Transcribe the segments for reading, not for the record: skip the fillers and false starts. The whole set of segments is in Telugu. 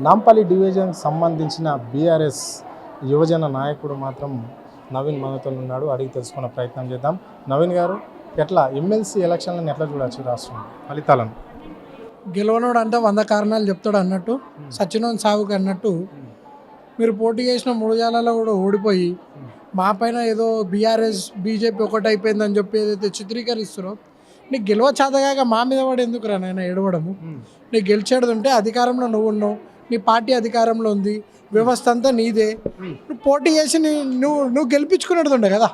నాంపల్లి డివిజన్కి సంబంధించిన బీఆర్ఎస్ యువజన నాయకుడు మాత్రం నవీన్ మనతో ఉన్నాడు. అడిగి తెలుసుకునే ప్రయత్నం చేద్దాం. నవీన్ గారు, ఎట్లా ఎమ్మెల్సీ ఎలక్షన్లను ఎట్లా చూడవచ్చు రాష్ట్రం ఫలితాలను? గెలవనోడు అంటే 100 కారణాలు చెప్తాడు అన్నట్టు, సచినోన్ సావుకి అన్నట్టు మీరు పోటీ చేసిన 3 జాలలో కూడా ఓడిపోయి మా పైన ఏదో బీఆర్ఎస్ బీజేపీ ఒకటి అయిపోయిందని చెప్పి ఏదైతే చిత్రీకరిస్తారో, నీకు గెలవ చేతగాక మా మీద వాడు ఎందుకు రా నాయన ఏడవడము? నీకు గెలిచేది ఉంటే అధికారంలో నువ్వు ఉన్నావు, నీ పార్టీ అధికారంలో ఉంది, వ్యవస్థ అంతా నీదే, నువ్వు పోటీ చేసి నువ్వు గెలిపించుకునేది ఉండే కదా.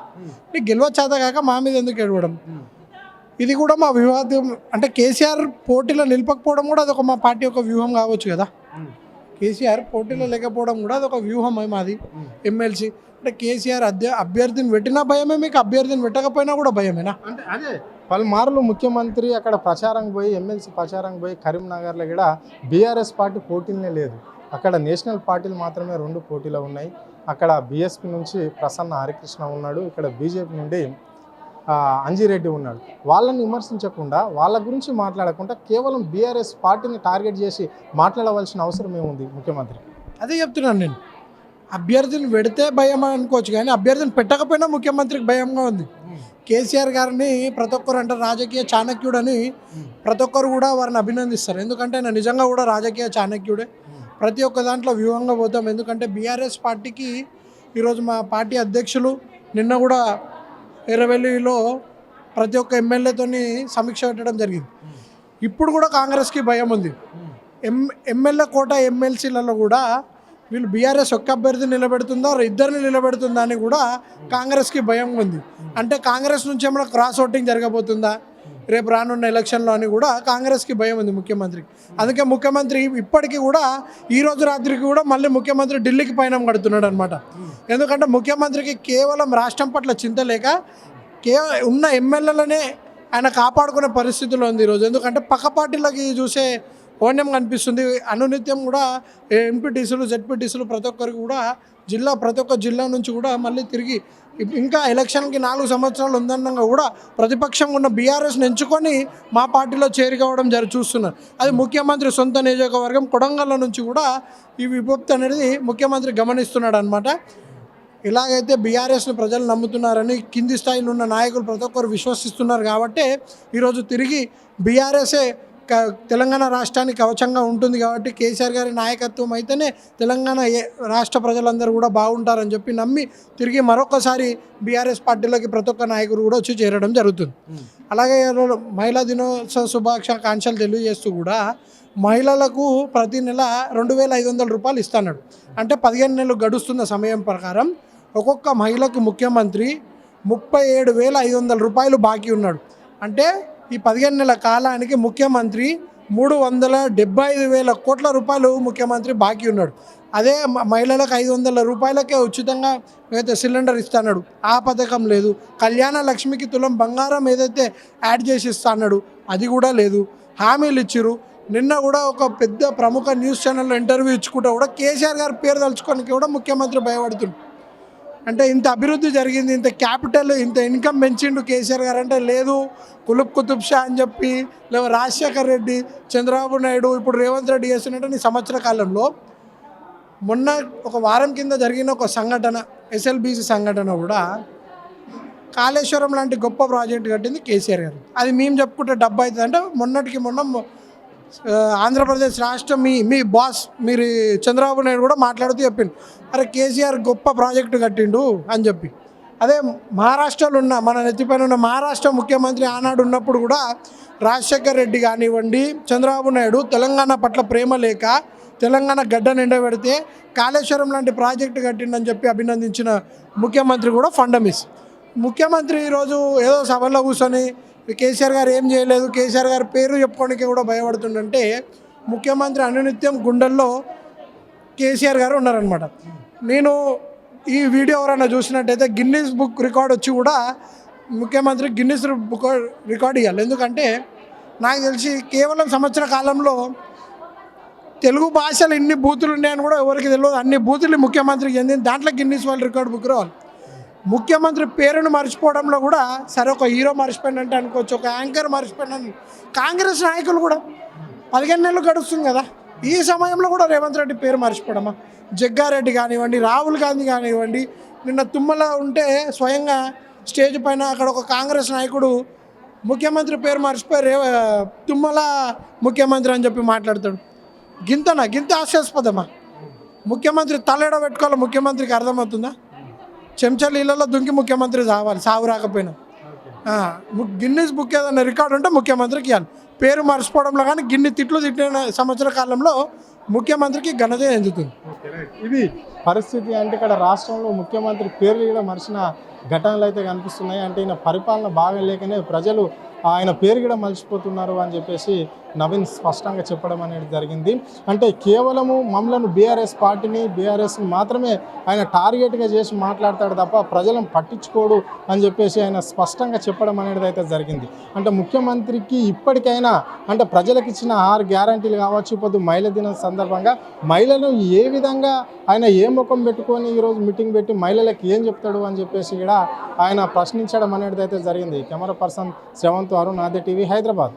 నీకు గెలవ చేతగాక మా మీద ఎందుకు ఏడవడం? ఇది కూడా మా వివాదం. అంటే కేసీఆర్ పోటీలో నిలపకపోవడం కూడా అదొక మా పార్టీ యొక్క వ్యూహం కావచ్చు కదా. కేసీఆర్ పోటీలో లేకపోవడం కూడా అదొక వ్యూహం మాది. ఎమ్మెల్సీ అంటే కేసీఆర్ అభ్యర్థిని పెట్టినా భయమే, మీకు అభ్యర్థిని పెట్టకపోయినా కూడా భయమేనా? అంటే అదే పలుమార్లు ముఖ్యమంత్రి అక్కడ ప్రచారం పోయి, ఎమ్మెల్సీ ప్రచారం పోయి కరీంనగర్లో కూడా బీఆర్ఎస్ పార్టీ పోటీలనే లేదు. అక్కడ నేషనల్ పార్టీలు మాత్రమే 2 పోటీలో ఉన్నాయి. అక్కడ బీఎస్పీ నుంచి ప్రసన్న హరికృష్ణ ఉన్నాడు, ఇక్కడ బీజేపీ నుండి అంజిరెడ్డి ఉన్నాడు. వాళ్ళని విమర్శించకుండా, వాళ్ళ గురించి మాట్లాడకుండా కేవలం బీఆర్ఎస్ పార్టీని టార్గెట్ చేసి మాట్లాడవలసిన అవసరం ఏముంది ముఖ్యమంత్రి? అదే చెప్తున్నాను నేను. అభ్యర్థిని పెడితే భయం అనుకోవచ్చు, కానీ అభ్యర్థిని పెట్టకపోయినా ముఖ్యమంత్రికి భయంగా ఉంది. కేసీఆర్ గారిని ప్రతి ఒక్కరు అంటే రాజకీయ చాణక్యుడని ప్రతి ఒక్కరు కూడా వారిని అభినందిస్తారు. ఎందుకంటే ఆయన నిజంగా కూడా రాజకీయ చాణక్యుడే. ప్రతి ఒక్క దాంట్లో వ్యూహంగా పోతాం. ఎందుకంటే బీఆర్ఎస్ పార్టీకి ఈరోజు మా పార్టీ అధ్యక్షులు నిన్న కూడా ఎర్రవెల్లిలో ప్రతి ఒక్క ఎమ్మెల్యేతోని సమీక్ష పెట్టడం జరిగింది. ఇప్పుడు కూడా కాంగ్రెస్కి భయం ఉంది. ఎమ్మెల్యే కోట ఎమ్మెల్సీలలో కూడా వీళ్ళు బీఆర్ఎస్ ఒక్క అభ్యర్థి నిలబెడుతుందా, 2 నిలబెడుతుందా అని కూడా కాంగ్రెస్కి భయం ఉంది. అంటే కాంగ్రెస్ నుంచి ఏమైనా క్రాస్ ఓటింగ్ జరగబోతుందా రేపు రానున్న ఎలక్షన్లో అని కూడా కాంగ్రెస్కి భయం ఉంది ముఖ్యమంత్రికి. అందుకే ముఖ్యమంత్రి ఇప్పటికీ కూడా ఈరోజు రాత్రికి కూడా మళ్ళీ ముఖ్యమంత్రి ఢిల్లీకి పయనం కడుతున్నాడు అనమాట. ఎందుకంటే ముఖ్యమంత్రికి కేవలం రాష్ట్రం పట్ల చింత లేక ఉన్న ఎమ్మెల్యేలనే ఆయన కాపాడుకునే పరిస్థితిలో ఉంది ఈరోజు. ఎందుకంటే పక్క పార్టీలకి చూసే ఓన్యం కనిపిస్తుంది. అనునిత్యం కూడా ఎంపీటీసీలు, జెడ్పీటీసీలు ప్రతి ఒక్కరికి కూడా ప్రతి ఒక్క జిల్లా నుంచి కూడా మళ్ళీ తిరిగి ఇంకా ఎలక్షన్కి 4 సంవత్సరాలు ఉందన్నగా కూడా ప్రతిపక్షంగా ఉన్న బీఆర్ఎస్ని ఎంచుకొని మా పార్టీలో చేరుకోవడం చూస్తున్నారు. అది ముఖ్యమంత్రి సొంత నియోజకవర్గం కొడంగల్ నుంచి కూడా ఈ విభక్తి అనేది ముఖ్యమంత్రి గమనిస్తున్నాడు అనమాట. ఇలాగైతే బీఆర్ఎస్ని ప్రజలు నమ్ముతున్నారని కింది స్థాయిలో ఉన్న నాయకులు ప్రతి ఒక్కరు విశ్వసిస్తున్నారు. కాబట్టి ఈరోజు తిరిగి బీఆర్ఎస్ఏ తెలంగాణ రాష్ట్రానికి కవచంగా ఉంటుంది. కాబట్టి కేసీఆర్ గారి నాయకత్వం అయితేనే తెలంగాణ రాష్ట్ర ప్రజలందరూ కూడా బాగుంటారని చెప్పి నమ్మి తిరిగి మరొకసారి బీఆర్ఎస్ పార్టీలోకి ప్రతి ఒక్క నాయకుడు కూడా వచ్చి చేరడం జరుగుతుంది. అలాగే మహిళా దినోత్సవ శుభాకాంక్షలు తెలియజేస్తూ కూడా మహిళలకు ప్రతి నెల 2,500 రూపాయలు ఇస్తున్నాడు. అంటే 15 నెలలు గడుస్తున్న సమయం ప్రకారం ఒక్కొక్క మహిళకు ముఖ్యమంత్రి 37,500 రూపాయలు బాకీ ఉన్నాడు. అంటే ఈ 15 నెలల కాలానికి ముఖ్యమంత్రి 375,000 కోట్ల రూపాయలు ముఖ్యమంత్రి బాకీ ఉన్నాడు. అదే మహిళలకు 500 రూపాయలకే ఉచితంగా ఏదైతే సిలిండర్ ఇస్తున్నాడు, ఆ పథకం లేదు. కళ్యాణ లక్ష్మికి తులం బంగారం ఏదైతే యాడ్ చేసి ఇస్తున్నాడు, అది కూడా లేదు. హామీలు ఇచ్చిరు. నిన్న కూడా ఒక పెద్ద ప్రముఖ న్యూస్ ఛానల్లో ఇంటర్వ్యూ ఇచ్చుకుంటూ కూడా కేసీఆర్ గారి పేరు తలుచుకోనికి కూడా ముఖ్యమంత్రి భయపడుతుంది. అంటే ఇంత అభివృద్ధి జరిగింది, ఇంత క్యాపిటల్, ఇంత ఇన్కమ్ పెంచిండు కేసీఆర్ గారు అంటే లేదు. కుతుబ్ షా అని చెప్పి, లేదా రాజశేఖర్ రెడ్డి, చంద్రబాబు నాయుడు, ఇప్పుడు రేవంత్ రెడ్డి చేస్తున్నట్టు ఈ సంవత్సర కాలంలో మొన్న ఒక వారం కింద జరిగిన ఒక సంఘటన, ఎస్ఎల్బీసీ సంఘటన కూడా కాళేశ్వరం లాంటి గొప్ప ప్రాజెక్ట్ కట్టింది కేసీఆర్ గారు. అది మేము చెప్పుకుంటే డబ్బు అవుతుంది అంటే మొన్న ఆంధ్రప్రదేశ్ రాష్ట్రం మీ బాస్ మీరు చంద్రబాబు నాయుడు కూడా మాట్లాడుతూ చెప్పిండు, అరే కేసీఆర్ గొప్ప ప్రాజెక్టు కట్టిండు అని చెప్పి. అదే మహారాష్ట్రలో ఉన్న మన నెత్తిపైన ఉన్న మహారాష్ట్ర ముఖ్యమంత్రి ఆనాడు ఉన్నప్పుడు కూడా రాజశేఖర్ రెడ్డి కానివ్వండి, చంద్రబాబు నాయుడు తెలంగాణ పట్ల ప్రేమ లేక తెలంగాణ గడ్డ నిండబెడితే కాళేశ్వరం లాంటి ప్రాజెక్టు కట్టిండని చెప్పి అభినందించిన ముఖ్యమంత్రి కూడా ఫండమిస్. ముఖ్యమంత్రి ఈరోజు ఏదో సభలో కూర్చొని కేసీఆర్ గారు ఏం చేయలేదు, కేసీఆర్ గారి పేరు చెప్పుకోవడానికి కూడా భయపడుతుందంటే ముఖ్యమంత్రి అనునిత్యం గుండెల్లో కేసీఆర్ గారు ఉన్నారనమాట. నేను ఈ వీడియో ఎవరైనా చూసినట్టయితే గిన్నీస్ బుక్ రికార్డ్ వచ్చి కూడా ముఖ్యమంత్రి గిన్నీస్ బుక్ రికార్డ్ ఇవ్వాలి. ఎందుకంటే నాకు తెలిసి కేవలం సంవత్సర కాలంలో తెలుగు భాషలు ఇన్ని బూతులు ఉన్నాయని కూడా ఎవరికి తెలియదు. అన్ని బూతులు ముఖ్యమంత్రికి చెందింది. దాంట్లో గిన్నీస్ వరల్డ్ రికార్డ్ బుక్ రావాలి. ముఖ్యమంత్రి పేరును మర్చిపోవడంలో కూడా సరే ఒక హీరో మర్చిపోయినంటే అనుకోవచ్చు, ఒక యాంకర్ మర్చిపోయినని కాంగ్రెస్ నాయకులు కూడా 15 నెలలు గడుస్తుంది కదా, ఈ సమయంలో కూడా రేవంత్ రెడ్డి పేరు మర్చిపోవడమా? జగ్గారెడ్డి కానివ్వండి, రాహుల్ గాంధీ కానివ్వండి, నిన్న తుమ్మల ఉంటే స్వయంగా స్టేజ్ పైన అక్కడ ఒక కాంగ్రెస్ నాయకుడు ముఖ్యమంత్రి పేరు మర్చిపోయి తుమ్మల ముఖ్యమంత్రి అని చెప్పి మాట్లాడతాడు. గింత హాస్యాస్పదమా? ముఖ్యమంత్రి తలెడ పెట్టుకోవాలి, ముఖ్యమంత్రికి అర్థమవుతుందా? చెంచాల ఇళ్లలో దుంకి ముఖ్యమంత్రి చావాలి, సాగు రాకపోయినా. గిన్నీస్ బుక్ ఏదైనా రికార్డు ఉంటే ముఖ్యమంత్రికి ఇవ్వాలి. పేరు మర్చిపోవడంలో కానీ గిన్ని తిట్లు తిట్టిన సంవత్సర కాలంలో ముఖ్యమంత్రికి ఘనత చెందుతుంది. ఇది పరిస్థితి. అంటే ఇక్కడ రాష్ట్రంలో ముఖ్యమంత్రి పేర్లు కూడా మర్చిన ఘటనలు అయితే కనిపిస్తున్నాయి. అంటే ఈయన పరిపాలన బాగా లేకనే ప్రజలు ఆయన పేరు కూడా మర్చిపోతున్నారు అని చెప్పేసి నవీన్ స్పష్టంగా చెప్పడం అనేది జరిగింది. అంటే కేవలము మమ్మలను బీఆర్ఎస్ని మాత్రమే ఆయన టార్గెట్గా చేసి మాట్లాడతాడు తప్ప ప్రజలను పట్టించుకోడు అని చెప్పేసి ఆయన స్పష్టంగా చెప్పడం అనేది అయితే జరిగింది. అంటే ముఖ్యమంత్రికి ఇప్పటికైనా అంటే ప్రజలకు ఇచ్చిన 6 గ్యారంటీలు కావచ్చు, ఇప్పుడు మహిళా దినం సందర్భంగా మహిళలను ఏ విధంగా ఆయన ఏ ముఖం పెట్టుకొని ఈరోజు మీటింగ్ పెట్టి మహిళలకు ఏం చెప్తాడు అని చెప్పేసి కూడా ఆయన ప్రశ్నించడం అనేది అయితే జరిగింది. కెమెరా పర్సన్ శ్రవంత్, అరుణ్, ఆది టీవీ, హైదరాబాద్.